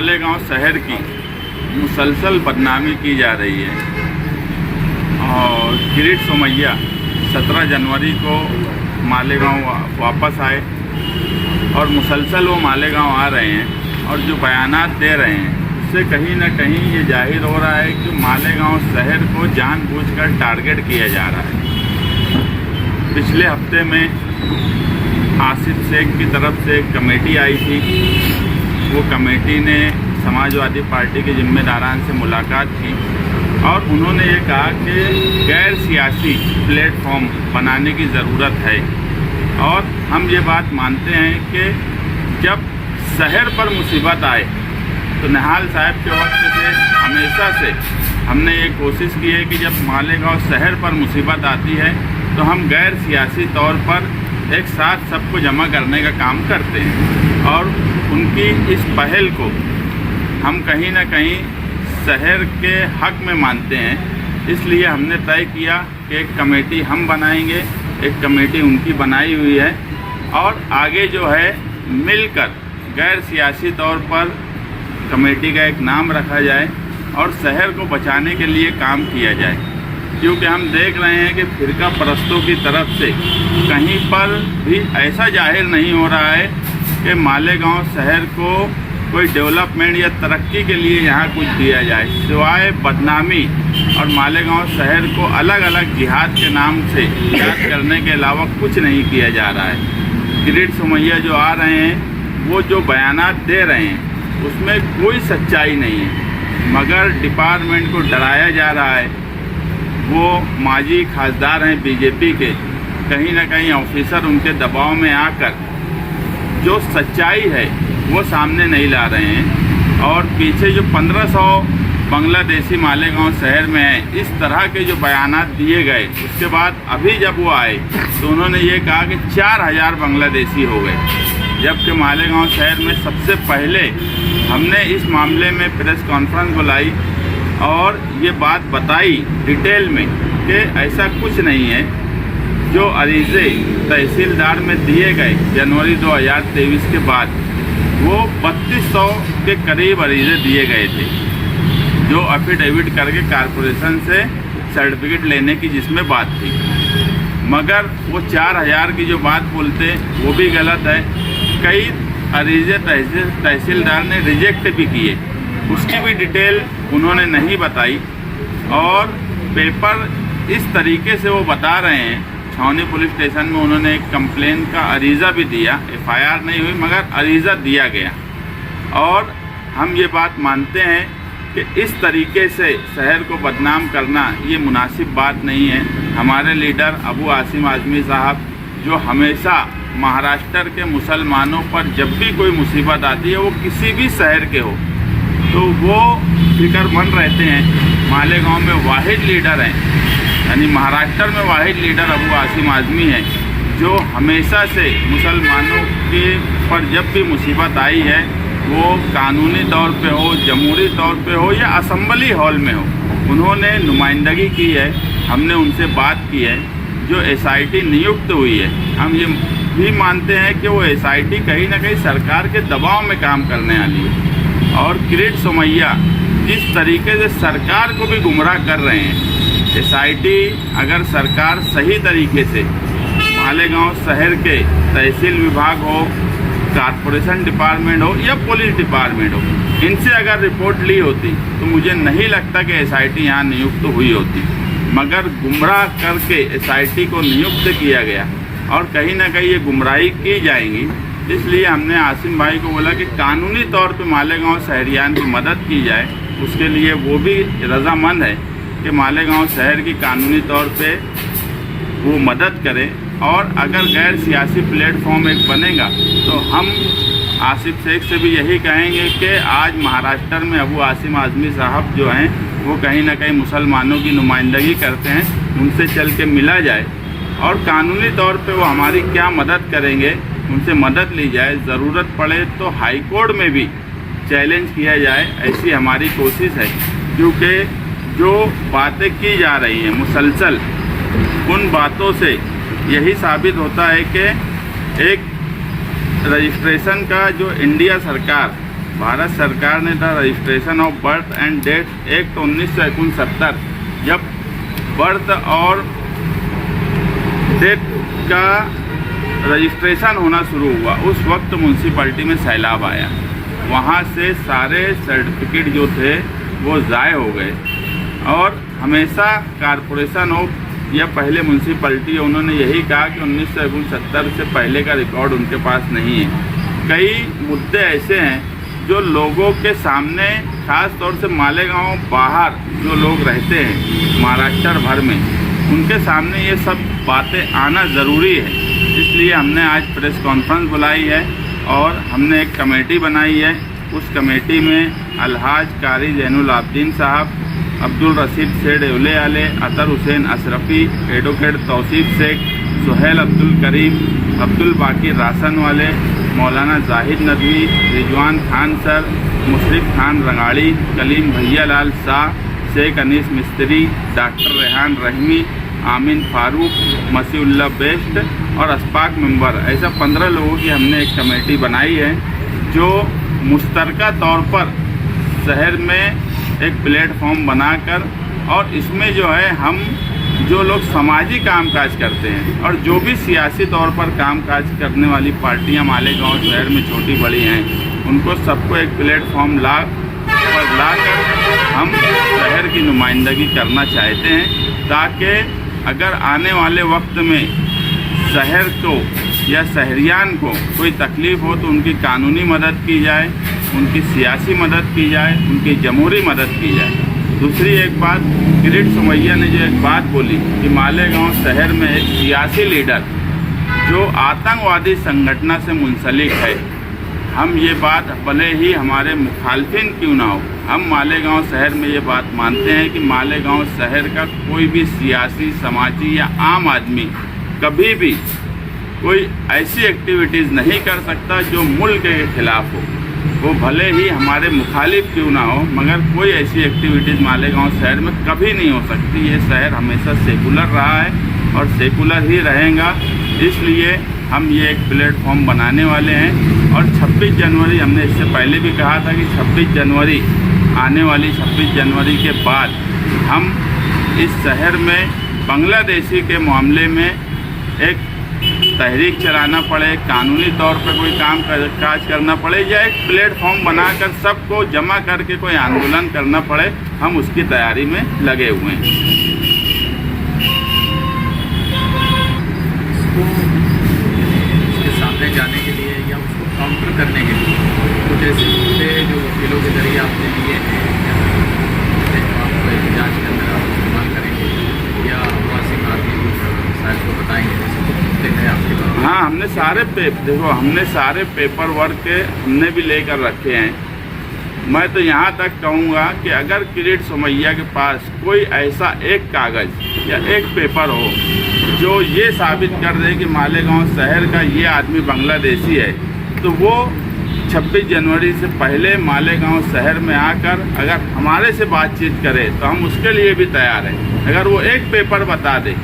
मालेगांव शहर की मुसलसल बदनामी की जा रही है और किरीट सोमैया 17 जनवरी को मालेगांव वापस आए और मुसलसल वो मालेगांव आ रहे हैं और जो बयानात दे रहे हैं उससे कहीं ना कहीं ये जाहिर हो रहा है कि मालेगांव शहर को जानबूझकर टारगेट किया जा रहा है। पिछले हफ्ते में आसिफ शेख की तरफ से एक कमेटी आई थी। वो कमेटी ने समाजवादी पार्टी के जिम्मेदारान से मुलाकात की और उन्होंने ये कहा कि गैर सियासी प्लेटफॉर्म बनाने की ज़रूरत है और हम ये बात मानते हैं कि जब शहर पर मुसीबत आए तो निहाल साहब के वक्त से हमेशा से हमने ये कोशिश की है कि जब मालेगांव शहर पर मुसीबत आती है तो हम गैर सियासी तौर पर एक साथ सबको जमा करने का काम करते हैं और उनकी इस पहल को हम कहीं ना कहीं शहर के हक में मानते हैं। इसलिए हमने तय किया कि एक कमेटी हम बनाएंगे, एक कमेटी उनकी बनाई हुई है और आगे जो है मिलकर गैर सियासी तौर पर कमेटी का एक नाम रखा जाए और शहर को बचाने के लिए काम किया जाए, क्योंकि हम देख रहे हैं कि फिरका परस्तों की तरफ से कहीं पर भी ऐसा जाहिर नहीं हो रहा है कि मालेगांव शहर को कोई डेवलपमेंट या तरक्की के लिए यहाँ कुछ दिया जाए, सिवाय बदनामी और मालेगांव शहर को अलग अलग जिहाद के नाम से याद करने के अलावा कुछ नहीं किया जा रहा है। किरीट सोमैया जो आ रहे हैं वो जो बयानात दे रहे हैं उसमें कोई सच्चाई नहीं है, मगर डिपार्टमेंट को डराया जा रहा है। वो माजी खासदार हैं बीजेपी के, कहीं ना कहीं ऑफिसर उनके दबाव में आकर जो सच्चाई है वो सामने नहीं ला रहे हैं और पीछे जो 1500 बांग्लादेशी मालेगांव शहर में है, इस तरह के जो बयानात दिए गए उसके बाद अभी जब वो आए तो उन्होंने ये कहा कि 4000 बांग्लादेशी हो गए, जबकि मालेगांव शहर में सबसे पहले हमने इस मामले में प्रेस कॉन्फ्रेंस बुलाई और ये बात बताई डिटेल में कि ऐसा कुछ नहीं है। जो अरीज़े तहसीलदार में दिए गए जनवरी 2023 के बाद वो 3200 के करीब अरीज़े दिए गए थे, जो एफिडेविट करके कारपोरेशन से सर्टिफिकेट लेने की जिसमें बात थी, मगर वो 4000 की जो बात बोलते वो भी गलत है। कई अरीज़े तहसीलदार ने रिजेक्ट भी किए, उसकी भी डिटेल उन्होंने नहीं बताई और पेपर इस तरीके से वो बता रहे हैं। छावनी पुलिस स्टेशन में उन्होंने एक कंप्लेन का अरीज़ा भी दिया, एफआईआर नहीं हुई मगर अरीज़ा दिया गया और हम ये बात मानते हैं कि इस तरीके से शहर को बदनाम करना ये मुनासिब बात नहीं है। हमारे लीडर अबू आसिम आज़मी साहब जो हमेशा महाराष्ट्र के मुसलमानों पर जब भी कोई मुसीबत आती है, वो किसी भी शहर के हो, तो वो फिक्रमंद रहते हैं। मालेगांव में वाहिद लीडर हैं, यानी महाराष्ट्र में वाहिद लीडर अबू आसिम आज़मी हैं, जो हमेशा से मुसलमानों के पर जब भी मुसीबत आई है वो कानूनी तौर पे हो, जमहूरी तौर पे हो या असम्बली हॉल में हो, उन्होंने नुमाइंदगी की है। हमने उनसे बात की है। जो एसआईटी नियुक्त हुई है, हम ये भी मानते हैं कि वो एसआईटी कहीं ना कहीं सरकार के दबाव में काम करने वाली है और किरीट सोमैया जिस तरीके से सरकार को भी गुमराह कर रहे हैं। एसआईटी अगर सरकार सही तरीके से मालेगांव शहर के तहसील विभाग हो, कारपोरेशन डिपार्टमेंट हो या पुलिस डिपार्टमेंट हो, इनसे अगर रिपोर्ट ली होती तो मुझे नहीं लगता कि एसआईटी यहाँ नियुक्त हुई होती, मगर गुमराह करके एसआईटी को नियुक्त किया गया और कहीं ना कहीं ये गुमराही की जाएंगी। इसलिए हमने आसिम भाई को बोला कि कानूनी तौर पे मालेगांव शहरियान की मदद की जाए। उसके लिए वो भी रजामंद है कि मालेगांव शहर की कानूनी तौर पे वो मदद करें और अगर गैर सियासी प्लेटफॉर्म एक बनेगा तो हम आसिफ शेख से भी यही कहेंगे कि आज महाराष्ट्र में अबू आसिम आज़मी साहब जो हैं वो कहीं ना कहीं मुसलमानों की नुमाइंदगी करते हैं, उनसे चल के मिला जाए और कानूनी तौर पे वो हमारी क्या मदद करेंगे उनसे मदद ली जाए। ज़रूरत पड़े तो हाई कोर्ट में भी चैलेंज किया जाए, ऐसी हमारी कोशिश है। क्योंकि जो बातें की जा रही हैं मुसलसल, उन बातों से यही साबित होता है कि एक रजिस्ट्रेशन का जो इंडिया सरकार भारत सरकार ने the registration of birth and death act 1969 जब बर्थ और डेथ का रजिस्ट्रेशन होना शुरू हुआ, उस वक्त म्यूनसिपैलिटी में सैलाब आया। वहाँ से सारे सर्टिफिकेट जो थे वो ज़ाय हो गए और हमेशा कॉरपोरेशन ऑफ या पहले म्यूनसिपैलिटी उन्होंने यही कहा कि 1969 से पहले का रिकॉर्ड उनके पास नहीं है। कई मुद्दे ऐसे हैं जो लोगों के सामने, ख़ास तौर से मालेगांव बाहर जो लोग रहते हैं महाराष्ट्र भर में, उनके सामने ये सब बातें आना ज़रूरी है। इसलिए हमने आज प्रेस कॉन्फ्रेंस बुलाई है और हमने एक कमेटी बनाई है। उस कमेटी में अलहाज कारी जैनुल आबदीन साहब, अब्दुल रशीद सेठ एवले आले, अतर हुसैन अशरफी, एडवोकेट तौसीफ शेख, सुहेल अब्दुल करीम, अब्दुल बाकिर रासन वाले, मौलाना जाहिद नदवी, रिजवान खान सर, मुशरफ खान रंगाड़ी, कलीम भैया लाल शाह, शेख अनीस मिस्त्री, डॉक्टर रेहान रहीमी, आमिन फारूक, मसीउल्लाह बेस्ट और अस्पाक मेंबर, ऐसा 15 लोगों की हमने एक कमेटी बनाई है जो मुश्तरका तौर पर शहर में एक प्लेटफॉर्म बनाकर, और इसमें जो है हम जो लोग समाजी कामकाज करते हैं और जो भी सियासी तौर पर कामकाज करने वाली पार्टियां मालेगांव शहर में छोटी बड़ी हैं, उनको सबको एक प्लेटफॉर्म लाकर हम शहर की नुमाइंदगी करना चाहते हैं, ताकि अगर आने वाले वक्त में शहर को या शहरियान को कोई तकलीफ़ हो तो उनकी कानूनी मदद की जाए, उनकी सियासी मदद की जाए, उनकी जमहूरी मदद की जाए। दूसरी एक बात, किरीट सोमैया ने जो एक बात बोली कि मालेगांव शहर में एक सियासी लीडर जो आतंकवादी संगठन से मुंसलिक है, हम ये बात भले ही हमारे मुखालफिन क्यों ना हो, हम मालेगांव शहर में ये बात मानते हैं कि मालेगांव शहर का कोई भी सियासी, समाजी या आम आदमी कभी भी कोई ऐसी एक्टिविटीज़ नहीं कर सकता जो मुल्क के खिलाफ हो। वो भले ही हमारे मुखालिफ क्यों ना हो, मगर कोई ऐसी एक्टिविटीज़ मालेगांव शहर में कभी नहीं हो सकती। ये शहर हमेशा सेकुलर रहा है और सेकुलर ही रहेगा। इसलिए हम ये एक प्लेटफॉर्म बनाने वाले हैं और 26 जनवरी, हमने इससे पहले भी कहा था कि 26 जनवरी, आने वाली 26 जनवरी के बाद हम इस शहर में बांग्लादेशी के मामले में एक तहरीक चलाना पड़े, कानूनी तौर पर कोई काज करना पड़े, या एक प्लेटफॉर्म बनाकर सबको जमा करके कोई आंदोलन करना पड़े, हम उसकी तैयारी में लगे हुए हैं। इसके सामने जाने के लिए या उसको काउंटर करने के लिए कुछ ऐसे मुद्दे जो वकीलों के जरिए आपने लिए हैं, आपको एहतजाज के अंदर आप इस्तेमाल करेंगे या वासी आदमी शायद को बताएंगे? हाँ, हमने सारे पेपर वर्क हमने भी लेकर रखे हैं। मैं तो यहाँ तक कहूँगा कि अगर किरीट सोमैया के पास कोई ऐसा एक कागज़ या एक पेपर हो जो ये साबित कर दे कि मालेगांव शहर का ये आदमी बांग्लादेशी है, तो वो 26 जनवरी से पहले मालेगांव शहर में आकर अगर हमारे से बातचीत करे तो हम उसके लिए भी तैयार हैं। अगर वो एक पेपर बता दे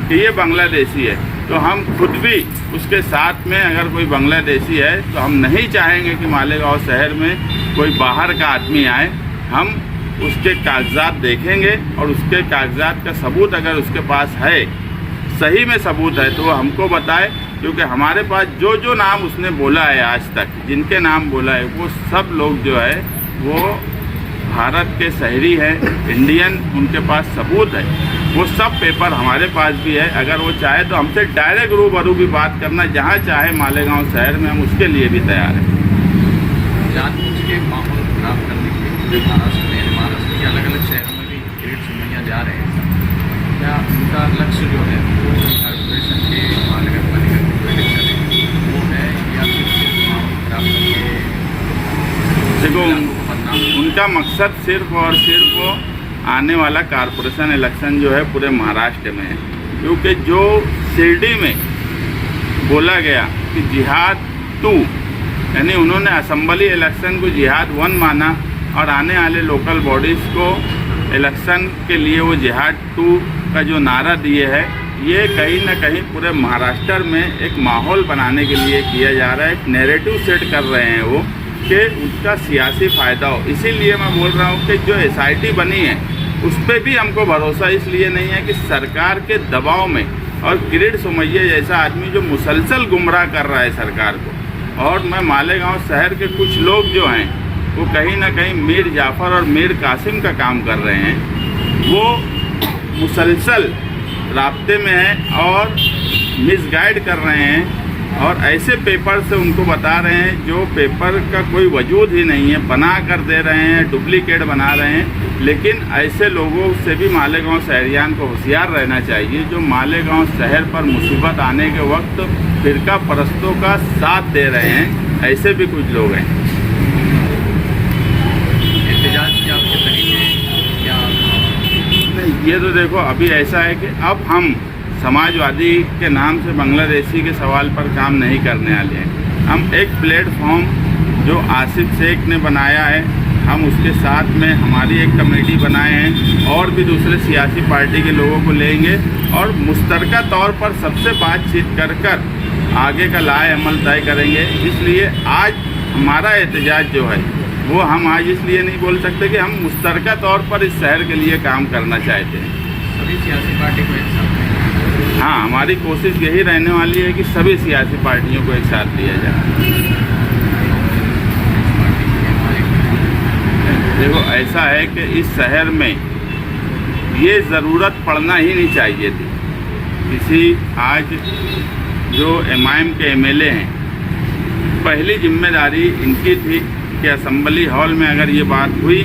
कि ये बांग्लादेशी है, तो हम खुद भी उसके साथ में, अगर कोई बांग्लादेशी है तो हम नहीं चाहेंगे कि मालेगांव शहर में कोई बाहर का आदमी आए। हम उसके कागजात देखेंगे और उसके कागजात का सबूत अगर उसके पास है, सही में सबूत है, तो वो हमको बताए, क्योंकि हमारे पास जो जो नाम उसने बोला है आज तक, जिनके नाम बोला है, वो सब लोग जो है वो भारत के शहरी हैं, इंडियन, उनके पास सबूत है। वो सब पेपर हमारे पास भी है। अगर वो चाहे तो हमसे डायरेक्ट रूबरू भी बात करना, जहाँ चाहे मालेगांव शहर में, हम उसके लिए भी तैयार हैं। जानबूझ के माहौल खराब करने के लिए महाराष्ट्र के अलग अलग शहरों में भी किरीट सोमैया जा रहे हैं, क्या उनका लक्ष्य जो है वो कॉर्पोरेशन के महानगर पालिका वो है या फिर माहौल खराब करके? देखो, उनका मकसद सिर्फ और सिर्फ आने वाला कॉर्पोरेशन इलेक्शन जो है पूरे महाराष्ट्र में है, क्योंकि जो शिरडी में बोला गया कि जिहाद 2, यानी उन्होंने असेंबली इलेक्शन को जिहाद 1 माना और आने वाले लोकल बॉडीज़ को इलेक्शन के लिए वो जिहाद 2 का जो नारा दिए है, ये कहीं ना कहीं पूरे महाराष्ट्र में एक माहौल बनाने के लिए किया जा रहा है। एक नैरेटिव सेट कर रहे हैं वो कि उसका सियासी फ़ायदा हो। इसीलिए मैं बोल रहा हूँ कि जो SIT बनी है उस पर भी हमको भरोसा इसलिए नहीं है कि सरकार के दबाव में, और किरीट सोमैया जैसा आदमी जो मुसलसल गुमराह कर रहा है सरकार को। और मैं मालेगांव शहर के कुछ लोग जो हैं वो कहीं ना कहीं मीर जाफ़र और मीर कासिम का काम कर रहे हैं, वो मुसलसल राब्ते में हैं और मिसगाइड कर रहे हैं और ऐसे पेपर से उनको बता रहे हैं जो पेपर का कोई वजूद ही नहीं है, बना कर दे रहे हैं, डुप्लीकेट बना रहे हैं। लेकिन ऐसे लोगों से भी मालेगांव शहरियान को होशियार रहना चाहिए जो मालेगांव शहर पर मुसीबत आने के वक्त फिरका परस्तों का साथ दे रहे हैं। ऐसे भी कुछ लोग हैं। एहतजाज के आपके तरीके क्या? नहीं, ये तो देखो अभी ऐसा है कि अब हम समाजवादी के नाम से बांग्लादेशी के सवाल पर काम नहीं करने वाले हैं। हम एक प्लेटफॉर्म जो आसिफ शेख ने बनाया है, हम उसके साथ में हमारी एक कमेटी बनाए हैं और भी दूसरे सियासी पार्टी के लोगों को लेंगे और मुश्तरका तौर पर सबसे बातचीत कर आगे का लाए अमल तय करेंगे। इसलिए आज हमारा एहतजाज जो है वो हम आज इसलिए नहीं बोल सकते कि हम मुश्तरका तौर पर इस शहर के लिए काम करना चाहते हैं। सभी सियासी पार्टी को एक साथ, हाँ, हमारी कोशिश यही रहने वाली है कि सभी सियासी पार्टियों को एक साथ लिया जाए। देखो ऐसा है कि इस शहर में ये ज़रूरत पड़ना ही नहीं चाहिए थी। किसी आज जो MIM के MLA हैं, पहली जिम्मेदारी इनकी थी कि असेंबली हॉल में अगर ये बात हुई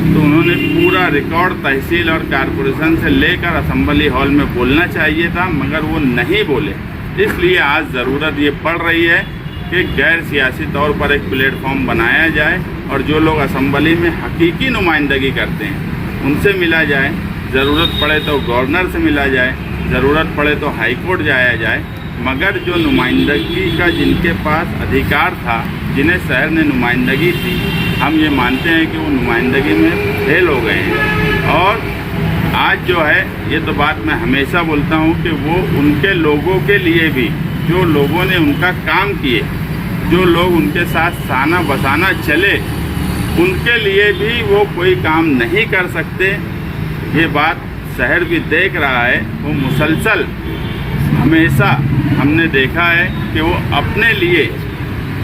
तो उन्होंने पूरा रिकॉर्ड तहसील और कारपोरेशन से लेकर असेंबली हॉल में बोलना चाहिए था, मगर वो नहीं बोले। इसलिए आज ज़रूरत ये पड़ रही है कि गैर सियासी तौर पर एक प्लेटफॉर्म बनाया जाए और जो लोग असेंबली में हकीकी नुमाइंदगी करते हैं उनसे मिला जाए, ज़रूरत पड़े तो गवर्नर से मिला जाए, ज़रूरत पड़े तो हाई कोर्ट जाया जाए। मगर जो नुमाइंदगी का जिनके पास अधिकार था, जिन्हें शहर ने नुमाइंदगी थी, हम ये मानते हैं कि वो नुमाइंदगी में फेल हो गए हैं। और आज जो है, ये तो बात मैं हमेशा बोलता हूँ कि वो उनके लोगों के लिए भी, जो लोगों ने उनका काम किए, जो लोग उनके साथ साना बसाना चले, उनके लिए भी वो कोई काम नहीं कर सकते। ये बात शहर भी देख रहा है। वो मुसलसल हमेशा हमने देखा है कि वो अपने लिए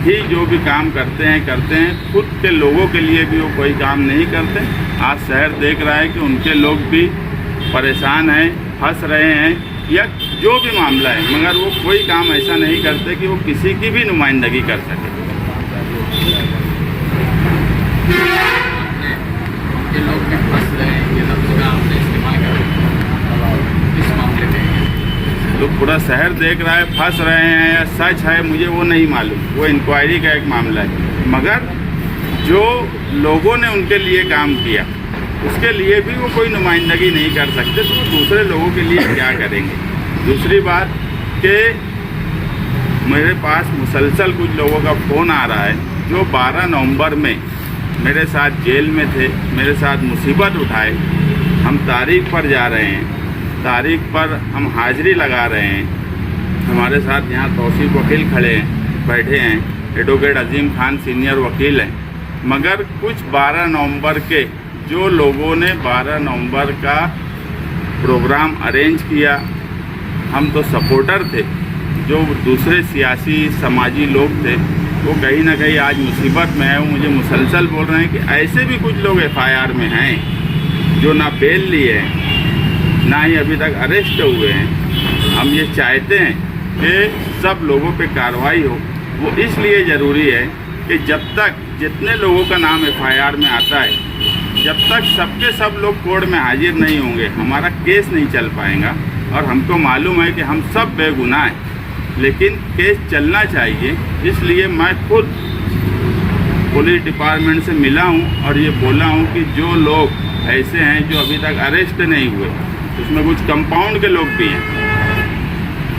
ही जो भी काम करते हैं, खुद के लोगों के लिए भी वो कोई काम नहीं करते। आज शहर देख रहा है कि उनके लोग भी परेशान हैं, फंस रहे हैं या जो भी मामला है, मगर वो कोई काम ऐसा नहीं करते कि वो किसी की भी नुमाइंदगी कर सके। ये लोग भी फंस रहे हैं, ये लफ्ज़ का आपने इस्तेमाल करा इस मामले में। तो पूरा शहर देख रहा है, फंस रहे हैं या सच है मुझे वो नहीं मालूम, वो इंक्वायरी का एक मामला है। मगर जो लोगों ने उनके लिए काम किया उसके लिए भी वो कोई नुमाइंदगी नहीं कर सकते, तो वो दूसरे लोगों के लिए क्या करेंगे। दूसरी बात कि मेरे पास मुसलसल कुछ लोगों का फ़ोन आ रहा है जो 12 नवंबर में मेरे साथ जेल में थे, मेरे साथ मुसीबत उठाए। हम तारीख पर जा रहे हैं, तारीख पर हम हाज़िरी लगा रहे हैं। हमारे साथ यहाँ तौसीफ वकील खड़े हैं, बैठे हैं, एडवोकेट अजीम खान सीनियर वकील हैं। मगर कुछ 12 नवंबर के जो लोगों ने 12 नवंबर का प्रोग्राम अरेंज किया, हम तो सपोर्टर थे, जो दूसरे सियासी समाजी लोग थे वो कहीं ना कहीं आज मुसीबत में है। वो मुझे मुसलसल बोल रहे हैं कि ऐसे भी कुछ लोग FIR में हैं जो ना बेल लिए हैं, ना ही अभी तक अरेस्ट हुए हैं। हम ये चाहते हैं कि सब लोगों पे कार्रवाई हो। वो इसलिए ज़रूरी है कि जब तक जितने लोगों का नाम FIR में आता है, जब तक सबके सब लोग कोर्ट में हाजिर नहीं होंगे, हमारा केस नहीं चल पाएगा। और हमको मालूम है कि हम सब बेगुनाह हैं, लेकिन केस चलना चाहिए। इसलिए मैं खुद पुलिस डिपार्टमेंट से मिला हूं और ये बोला हूं कि जो लोग ऐसे हैं जो अभी तक अरेस्ट नहीं हुए, उसमें कुछ कंपाउंड के लोग भी हैं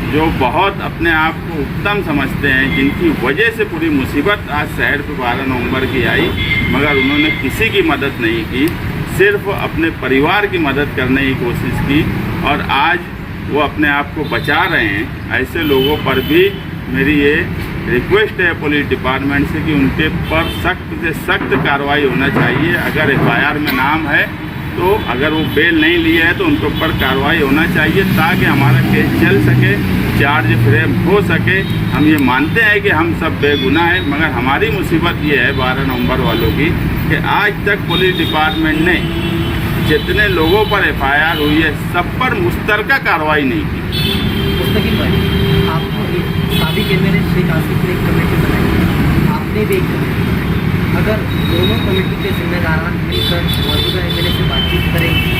जो बहुत अपने आप को उत्तम समझते हैं, जिनकी वजह से पूरी मुसीबत आज शहर पे 12 नवंबर की आई, मगर उन्होंने किसी की मदद नहीं की, सिर्फ अपने परिवार की मदद करने की कोशिश की और आज वो अपने आप को बचा रहे हैं। ऐसे लोगों पर भी मेरी ये रिक्वेस्ट है पुलिस डिपार्टमेंट से कि उनके पर सख्त से सख्त कार्रवाई होना चाहिए। अगर एफआईआर में नाम है तो अगर वो बेल नहीं लिए है तो उनके ऊपर कार्रवाई होना चाहिए, ताकि हमारा केस चल सके, चार्ज फ्रेम हो सके। हम ये मानते हैं कि हम सब बेगुनाह हैं, मगर हमारी मुसीबत ये है 12 नवंबर वालों की कि आज तक पुलिस डिपार्टमेंट ने जितने लोगों पर एफआईआर हुई है सब पर मुश्तरका कार्रवाई नहीं की। मुस्तकिल भाई, आपको साबिक एमएलए शेख आसिफ ने एक कमेटी बनाई, आपने भी एक कमेटी बनाई। अगर दोनों कमेटी के जिम्मेदारान मिलकर मौजूदा एमएलए से बातचीत करेंगे,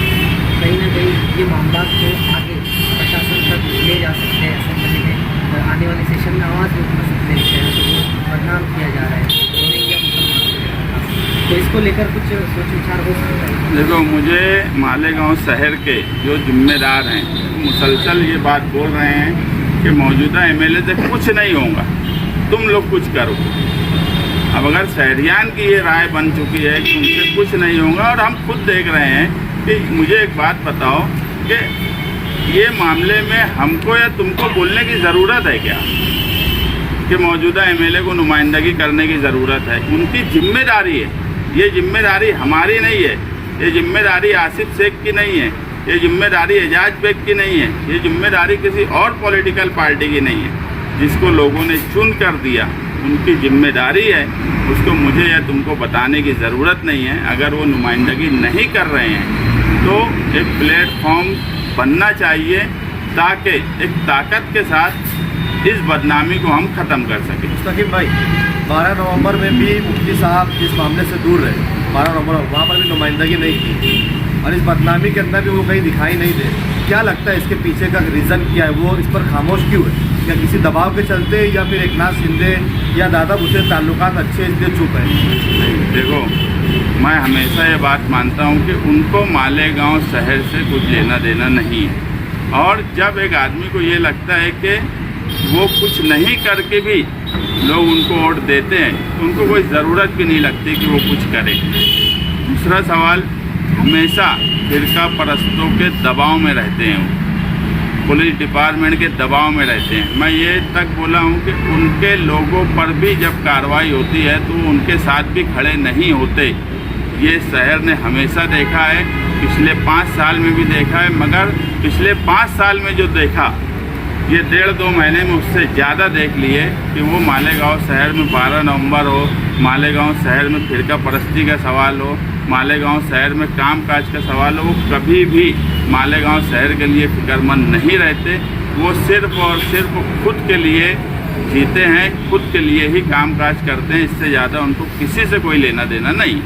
कहीं ना कहीं ये मामला को आगे प्रशासन तक ले जा सकते हैं। असेंबली में और आने वाले सेशन में आवाज़ भी उठा सकते हैं, शहर को बदनाम किया जा रहा है, रोहिंग्या मुसलमान, तो इसको लेकर कुछ सोच विचार हो सकता है। देखो, मुझे मालेगांव शहर के जो जिम्मेदार हैं मुसलसल ये बात बोल रहे हैं कि मौजूदा एमएलए से कुछ नहीं होगा, तुम लोग कुछ करो। अब अगर शहरियान की ये राय बन चुकी है कि उनसे कुछ नहीं होगा, और हम खुद देख रहे हैं कि मुझे एक बात बताओ कि ये मामले में हमको या तुमको बोलने की ज़रूरत है क्या कि मौजूदा एमएलए को नुमाइंदगी करने की ज़रूरत है? उनकी जिम्मेदारी है, ये जिम्मेदारी हमारी नहीं है, ये जिम्मेदारी आसिफ शेख की नहीं है, ये जिम्मेदारी एजाज बेग की नहीं है, ये जिम्मेदारी किसी और पॉलिटिकल पार्टी की नहीं है। जिसको लोगों ने चुन कर दिया उनकी जिम्मेदारी है, उसको मुझे या तुमको बताने की ज़रूरत नहीं है। अगर वो नुमाइंदगी नहीं कर रहे हैं तो एक प्लेटफॉर्म बनना चाहिए, ताकि एक ताकत के साथ इस बदनामी को हम ख़त्म कर सकें। मुस्तकिल भाई, 12 नवंबर में भी मुफ्ती साहब इस मामले से दूर रहे, 12 नवंबर वहाँ पर भी नुमाइंदगी नहीं की, और इस बदनामी के अंदर भी वो कहीं दिखाई नहीं दे। क्या लगता है इसके पीछे का रीज़न क्या है? वो इस पर खामोश क्यों है? या किसी दबाव के चलते, या फिर एकनाथ शिंदे या दादा भुसे ताल्लुकात अच्छे इसलिए चुप है? देखो, मैं हमेशा ये बात मानता हूँ कि उनको मालेगांव शहर से कुछ लेना देना नहीं है, और जब एक आदमी को ये लगता है कि वो कुछ नहीं करके भी लोग उनको वोट देते हैं तो उनको कोई ज़रूरत भी नहीं लगती कि वो कुछ करे। दूसरा सवाल, हमेशा फिरका परस्तों के दबाव में रहते हैं, वो पुलिस डिपार्टमेंट के दबाव में रहते हैं। मैं ये तक बोला हूँ कि उनके लोगों पर भी जब कार्रवाई होती है तो उनके साथ भी खड़े नहीं होते। ये शहर ने हमेशा देखा है, पिछले 5 साल में भी देखा है, मगर पिछले 5 साल में जो देखा ये 1.5-2 महीने में उससे ज़्यादा देख लिए कि वो मालेगांव शहर में 12 नवंबर हो, मालेगांव शहर में फिरका परस्ती का सवाल हो, मालेगांव शहर में कामकाज का सवाल हो, वो कभी भी मालेगांव शहर के लिए फिक्रमंद नहीं रहते। वो सिर्फ और सिर्फ खुद के लिए जीते हैं, खुद के लिए ही कामकाज करते हैं, इससे ज़्यादा उनको किसी से कोई लेना देना नहीं।